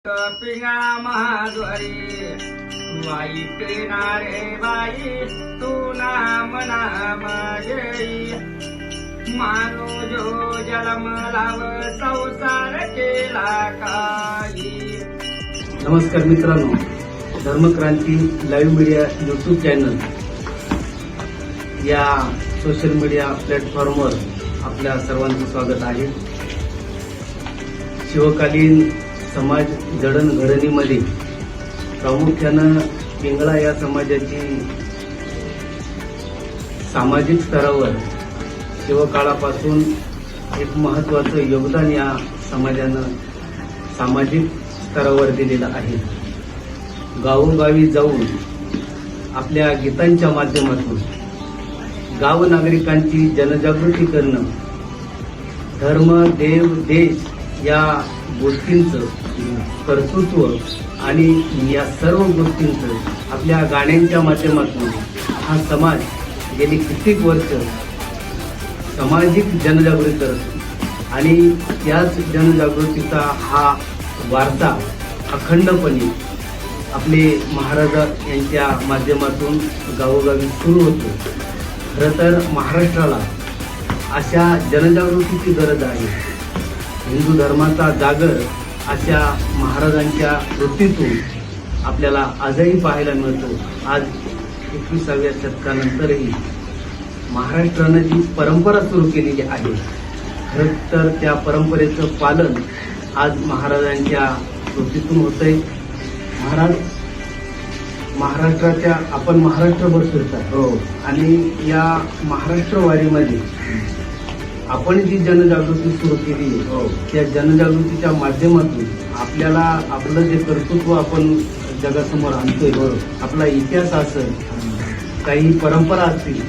पिंगा महाद्वारी वाई किनारे बाई तू नाम नाम जई मानो जो जलम लाव संसार केला काही. नमस्कार मित्रांनो, धर्मक्रांती लाईव्ह मीडिया यूट्यूब चॅनल या सोशल मीडिया प्लॅटफॉर्मवर आपल्या सर्वांचं स्वागत आहे. शिवकालीन समाज जडणघडणीमध्ये प्रामुख्यानं पिंगळा या समाजाची सामाजिक स्तरावर शिवकाळापासून एक महत्त्वाचं योगदान या समाजानं सामाजिक स्तरावर दिलेलं आहे. गावोगावी जाऊन आपल्या गीतांच्या माध्यमातून गाव नागरिकांची जनजागृती करणं, धर्म, देव, देश या गोष्टींचं कर्तृत्व आणि या सर्व गोष्टींचं आपल्या गाण्यांच्या माध्यमातून हा समाज गेली कित्येक वर्ष सामाजिक जनजागृती करतो आणि याच जनजागृतीचा हा वारसा अखंडपणे आपले महाराज यांच्या माध्यमातून गावोगावी सुरू होतो. खरं तर महाराष्ट्राला अशा जनजागृतीची गरज आहे. हिंदू धर्माचा जागर अशा महाराजांच्या वृत्तीतून आपल्याला आजही पाहायला मिळतो. आज 21व्या शतकानंतरही महाराष्ट्रानं जी परंपरा सुरू केलेली आहे, खरं तर त्या परंपरेचं पालन आज महाराजांच्या वृत्तीतून होतंय. महाराष्ट्राच्या आपण महाराष्ट्रभर फिरतात हो, आणि या महाराष्ट्र वारीमध्ये आपण जी जनजागृती सुरू केली हो, त्या जनजागृतीच्या माध्यमातून आपल्याला आपलं जे कर्तृत्व आपण जगासमोर आणतोय, आपला इतिहास असेल, काही परंपरा असतील,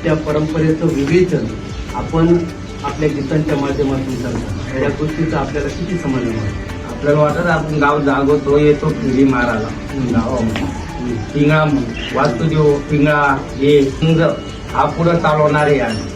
त्या परंपरेचं विवेचन आपण आपल्या गीतांच्या माध्यमातून करतो. या गोष्टीचं आपल्याला किती समाधान वाटतं. आपल्याला वाटत आपण गाव जागवतो, येतो फिरी मारायला गावामध्ये पिंगळा वाचतो जो पिंगळा हे हा पुढं चालवणारे आहे.